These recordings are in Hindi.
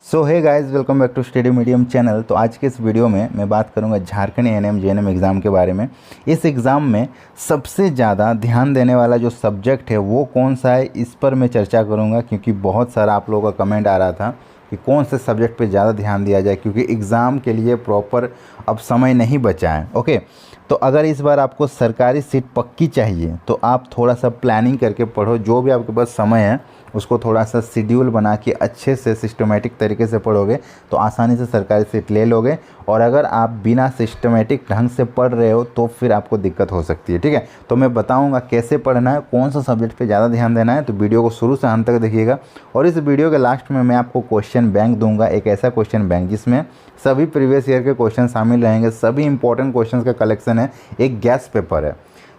So hey guys, welcome back to study medium channel. तो आज के इस वीडियो में मैं बात करूंगा झारखंड एएनएम जेएनएम एग्ज़ाम के बारे में। इस एग्ज़ाम में सबसे ज़्यादा ध्यान देने वाला जो सब्जेक्ट है वो कौन सा है, इस पर मैं चर्चा करूंगा, क्योंकि बहुत सारा आप लोगों का कमेंट आ रहा था कि कौन से सब्जेक्ट पे ज़्यादा ध्यान दिया जाए, क्योंकि एग्ज़ाम के लिए प्रॉपर अब समय नहीं बचा है। ओके, तो अगर इस बार आपको सरकारी सीट पक्की चाहिए तो आप थोड़ा सा प्लानिंग करके पढ़ो। जो भी आपके पास समय है उसको थोड़ा सा शेड्यूल बना के अच्छे से सिस्टमेटिक तरीके से पढ़ोगे तो आसानी से सरकारी सीट ले लोगे। और अगर आप बिना सिस्टमेटिक ढंग से पढ़ रहे हो तो फिर आपको दिक्कत हो सकती है। ठीक है, तो मैं बताऊंगा कैसे पढ़ना है, कौन सा सब्जेक्ट पे ज़्यादा ध्यान देना है। तो वीडियो को शुरू से अंत तक देखिएगा। और इस वीडियो के लास्ट में मैं आपको क्वेश्चन बैंक दूंगा, एक ऐसा क्वेश्चन बैंक जिसमें सभी प्रीवियस ईयर के क्वेश्चन शामिल रहेंगे, सभी इंपॉर्टेंट क्वेश्चन का कलेक्शन है। एक गैस पेपर है,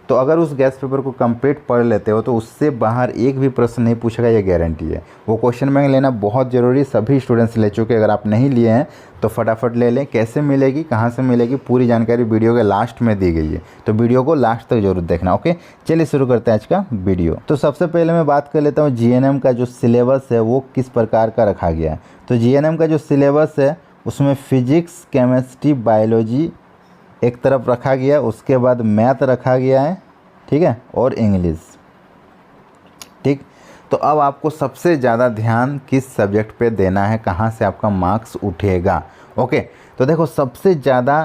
तो अगर उस गैस पेपर को कंप्लीट पढ़ लेते हो तो उससे बाहर एक भी प्रश्न नहीं पूछेगा, ये गारंटी है। वो क्वेश्चन बैंक लेना बहुत ज़रूरी, सभी स्टूडेंट्स ले चुके। अगर आप नहीं लिए हैं तो फटाफट ले लें। कैसे मिलेगी, कहाँ से मिलेगी, पूरी जानकारी वीडियो के लास्ट में दी गई है, तो वीडियो को लास्ट तक जरूर देखना। ओके, चलिए शुरू करते हैं आज का वीडियो। तो सबसे पहले मैं बात कर लेता हूँ जीएनएम का जो सिलेबस है वो किस प्रकार का रखा गया है। तो जीएनएम का जो सिलेबस है उसमें फिजिक्स, केमिस्ट्री, बायोलॉजी एक तरफ रखा गया, उसके बाद मैथ रखा गया है, ठीक है, और इंग्लिश। ठीक, तो अब आपको सबसे ज़्यादा ध्यान किस सब्जेक्ट पे देना है, कहाँ से आपका मार्क्स उठेगा। ओके, तो देखो सबसे ज़्यादा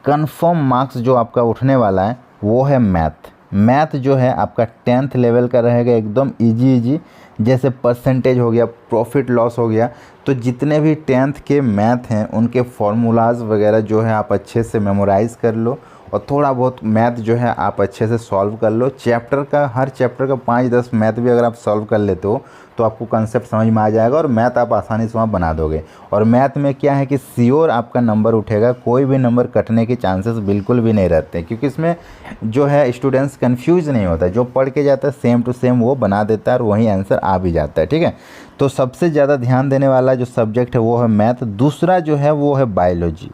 कंफर्म मार्क्स जो आपका उठने वाला है वो है मैथ। मैथ जो है आपका 10th लेवल का रहेगा, एकदम इजी। जैसे परसेंटेज हो गया, प्रॉफिट लॉस हो गया, तो जितने भी 10th के मैथ हैं उनके फार्मूलाज वगैरह जो है आप अच्छे से मेमोराइज़ कर लो, और थोड़ा बहुत मैथ जो है आप अच्छे से सॉल्व कर लो। चैप्टर का, हर चैप्टर का 5-10 मैथ भी अगर आप सॉल्व कर लेते हो तो आपको कंसेप्ट समझ में आ जाएगा और मैथ आप आसानी से वहाँ बना दोगे। और मैथ में क्या है कि श्योर आपका नंबर उठेगा, कोई भी नंबर कटने के चांसेस बिल्कुल भी नहीं रहते, क्योंकि इसमें जो है स्टूडेंट्स कन्फ्यूज नहीं होता, जो पढ़ के जाता है सेम टू सेम वो बना देता है और वही आंसर आ भी जाता है। ठीक है, तो सबसे ज़्यादा ध्यान देने वाला जो सब्जेक्ट है वो है मैथ। दूसरा जो है वो है बायोलॉजी।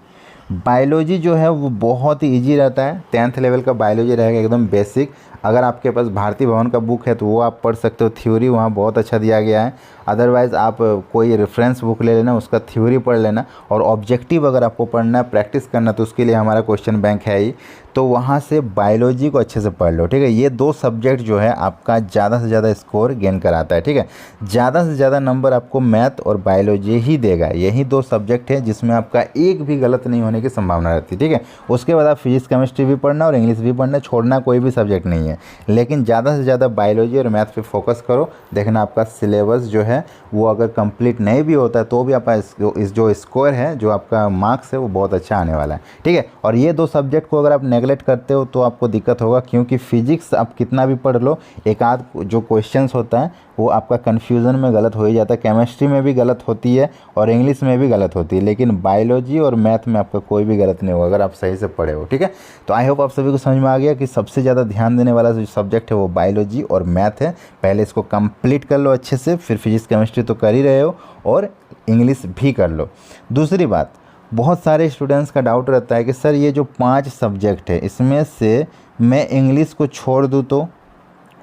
बायोलॉजी जो है वो बहुत ही इजी रहता है, 10th लेवल का बायोलॉजी रहेगा, एकदम बेसिक। अगर आपके पास भारती भवन का बुक है तो वो आप पढ़ सकते हो, थ्योरी वहाँ बहुत अच्छा दिया गया है। अदरवाइज़ आप कोई रेफरेंस बुक ले लेना, उसका थ्योरी पढ़ लेना। और ऑब्जेक्टिव अगर आपको पढ़ना है, प्रैक्टिस करना, तो उसके लिए हमारा क्वेश्चन बैंक है ही, तो वहाँ से बायोलॉजी को अच्छे से पढ़ लो। ठीक है, ये दो सब्जेक्ट जो है आपका ज़्यादा से ज़्यादा स्कोर गेन कराता है। ठीक है, ज़्यादा से ज़्यादा नंबर आपको मैथ और बायोलॉजी ही देगा। यही दो सब्जेक्ट है जिसमें आपका एक भी गलत नहीं होने की संभावना रहती है। ठीक है, उसके बाद आप फिजिक्स, केमिस्ट्री भी पढ़ना और इंग्लिश भी पढ़ना, छोड़ना कोई भी सब्जेक्ट नहीं है। लेकिन ज़्यादा से ज़्यादा बायोलॉजी और मैथ पे फोकस करो। देखना आपका सिलेबस जो है वो अगर कंप्लीट नहीं भी होता है तो भी आपका इस जो स्कोर है, जो आपका मार्क्स है, वो बहुत अच्छा आने वाला है। ठीक है, और ये दो सब्जेक्ट को अगर आप नेगलेक्ट करते हो तो आपको दिक्कत होगा, क्योंकि फिजिक्स आप कितना भी पढ़ लो, एक आध जो क्वेश्चंस होता है वो आपका कन्फ्यूज़न में गलत हो ही जाता है। केमिस्ट्री में भी गलत होती है और इंग्लिश में भी गलत होती है, लेकिन बायोलॉजी और मैथ में आपका कोई भी गलत नहीं होगा अगर आप सही से पढ़े हो। ठीक है, तो आई होप आप सभी को समझ में आ गया कि सबसे ज़्यादा ध्यान देने वाला जो सब्जेक्ट है वो बायोलॉजी और मैथ है। पहले इसको कंप्लीट कर लो अच्छे से, फिर फिजिक्स केमिस्ट्री तो कर ही रहे हो और इंग्लिश भी कर लो। दूसरी बात, बहुत सारे स्टूडेंट्स का डाउट रहता है कि सर ये जो 5 सब्जेक्ट है इसमें से मैं इंग्लिश को छोड़ दूँ तो,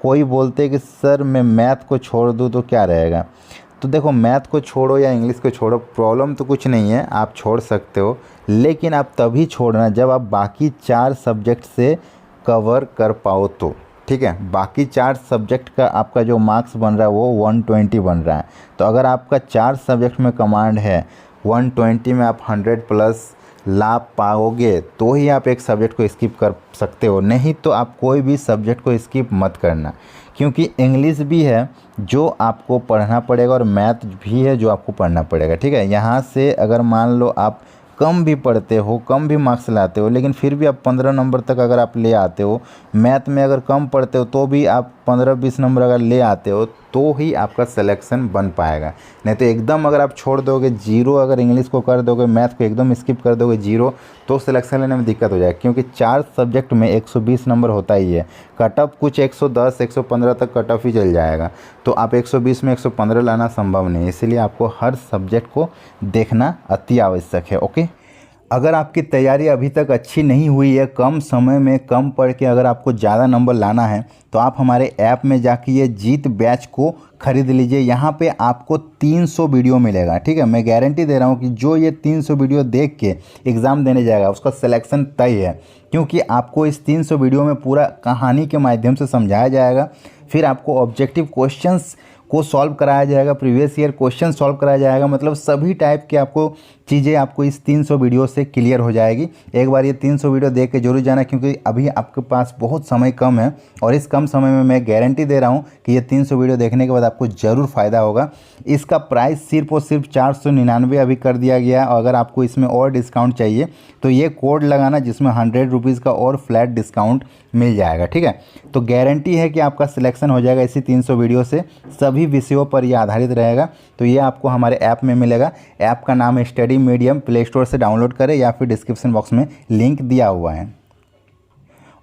कोई बोलते हैं कि सर मैं मैथ को छोड़ दूँ तो क्या रहेगा। तो देखो, मैथ को छोड़ो या इंग्लिश को छोड़ो, प्रॉब्लम तो कुछ नहीं है, आप छोड़ सकते हो, लेकिन आप तभी छोड़ना जब आप बाकी 4 सब्जेक्ट से कवर कर पाओ तो। ठीक है, बाकी 4 सब्जेक्ट का आपका जो मार्क्स बन रहा है वो 120 बन रहा है। तो अगर आपका 4 सब्जेक्ट में कमांड है, 120 में आप 100+ ला पाओगे तो ही आप एक सब्जेक्ट को स्किप कर सकते हो, नहीं तो आप कोई भी सब्जेक्ट को स्किप मत करना, क्योंकि इंग्लिश भी है जो आपको पढ़ना पड़ेगा और मैथ भी है जो आपको पढ़ना पड़ेगा। ठीक है, यहाँ से अगर मान लो आप कम भी पढ़ते हो, कम भी मार्क्स लाते हो, लेकिन फिर भी आप 15 नंबर तक अगर आप ले आते हो, मैथ में अगर कम पढ़ते हो तो भी आप 15-20 नंबर अगर ले आते हो तो ही आपका सिलेक्शन बन पाएगा। नहीं तो एकदम अगर आप छोड़ दोगे, जीरो अगर इंग्लिश को कर दोगे, मैथ को एकदम स्किप कर दोगे जीरो, तो सिलेक्शन लेने में दिक्कत हो जाएगी, क्योंकि 4 सब्जेक्ट में 120 नंबर होता ही है। कट ऑफ कुछ 110, 115 तक कट ऑफ ही चल जाएगा, तो आप 120 में 115 लाना संभव नहीं है। इसीलिए आपको हर सब्जेक्ट को देखना अति आवश्यक है। ओके, अगर आपकी तैयारी अभी तक अच्छी नहीं हुई है, कम समय में कम पढ़ के अगर आपको ज़्यादा नंबर लाना है, तो आप हमारे ऐप में जाके ये जीत बैच को ख़रीद लीजिए। यहाँ पे आपको 300 वीडियो मिलेगा, ठीक है। मैं गारंटी दे रहा हूँ कि जो ये 300 वीडियो देख के एग्ज़ाम देने जाएगा उसका सिलेक्शन तय है, क्योंकि आपको इस 300 वीडियो में पूरा कहानी के माध्यम से समझाया जाएगा। फिर आपको ऑब्जेक्टिव क्वेश्चंस को सॉल्व कराया जाएगा, प्रीवियस ईयर क्वेश्चन सॉल्व कराया जाएगा, मतलब सभी टाइप के आपको चीज़ें आपको इस 300 वीडियो से क्लियर हो जाएगी। एक बार ये 300 वीडियो देख के जरूर जाना, क्योंकि अभी आपके पास बहुत समय कम है और इस कम समय में मैं गारंटी दे रहा हूँ कि ये 300 वीडियो देखने के बाद आपको ज़रूर फ़ायदा होगा। इसका प्राइस सिर्फ और सिर्फ 499 अभी कर दिया गया है, और अगर आपको इसमें और डिस्काउंट चाहिए तो ये कोड लगाना, जिसमें 100 रुपीज़ का और फ्लैट डिस्काउंट मिल जाएगा, ठीक है। तो गारंटी है कि आपका सिलेक्शन हो जाएगा इसी 300 वीडियो से। सभी विषयों पर ये आधारित रहेगा। तो ये आपको हमारे ऐप में मिलेगा। ऐप का नाम है स्टडी मीडियम, प्ले स्टोर से डाउनलोड करें या फिर डिस्क्रिप्शन बॉक्स में लिंक दिया हुआ है।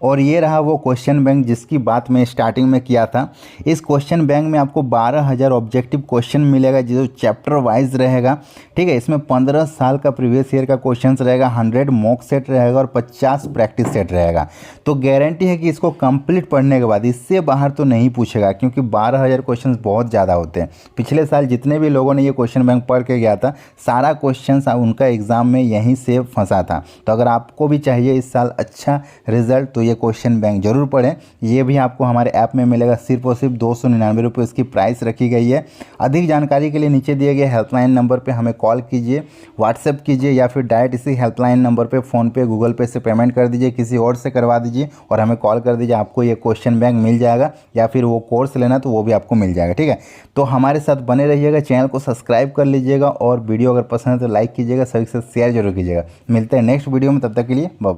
और ये रहा वो क्वेश्चन बैंक जिसकी बात मैं स्टार्टिंग में किया था। इस क्वेश्चन बैंक में आपको 12,000 ऑब्जेक्टिव क्वेश्चन मिलेगा, जो चैप्टर वाइज रहेगा, ठीक है। इसमें 15 साल का प्रीवियस ईयर का क्वेश्चन रहेगा, 100 मॉक सेट रहेगा और 50 प्रैक्टिस सेट रहेगा। तो गारंटी है कि इसको कंप्लीट पढ़ने के बाद इससे बाहर तो नहीं पूछेगा, क्योंकि 12,000 क्वेश्चन बहुत ज़्यादा होते हैं। पिछले साल जितने भी लोगों ने ये क्वेश्चन बैंक पढ़ के गया था, सारा क्वेश्चन उनका एग्ज़ाम में यहीं से फंसा था। तो अगर आपको भी चाहिए इस साल अच्छा रिजल्ट, तो ये क्वेश्चन बैंक जरूर पढ़ें। ये भी आपको हमारे ऐप में मिलेगा। सिर्फ और सिर्फ 299 रुपये इसकी प्राइस रखी गई है। अधिक जानकारी के लिए नीचे दिए गए हेल्पलाइन नंबर पे हमें कॉल कीजिए, व्हाट्सएप कीजिए, या फिर डायरेक्ट इसी हेल्पलाइन नंबर पे फ़ोनपे, गूगल पे से पेमेंट कर दीजिए, किसी और से करवा दीजिए और हमें कॉल कर दीजिए। आपको ये क्वेश्चन बैंक मिल जाएगा, या फिर वो कोर्स लेना तो वो भी आपको मिल जाएगा, ठीक है। तो हमारे साथ बने रहिएगा, चैनल को सब्सक्राइब कर लीजिएगा और वीडियो अगर पसंद है तो लाइक कीजिएगा, सभी से शेयर जरूर कीजिएगा। मिलते हैं नेक्स्ट वीडियो में, तब तक के लिए बाय।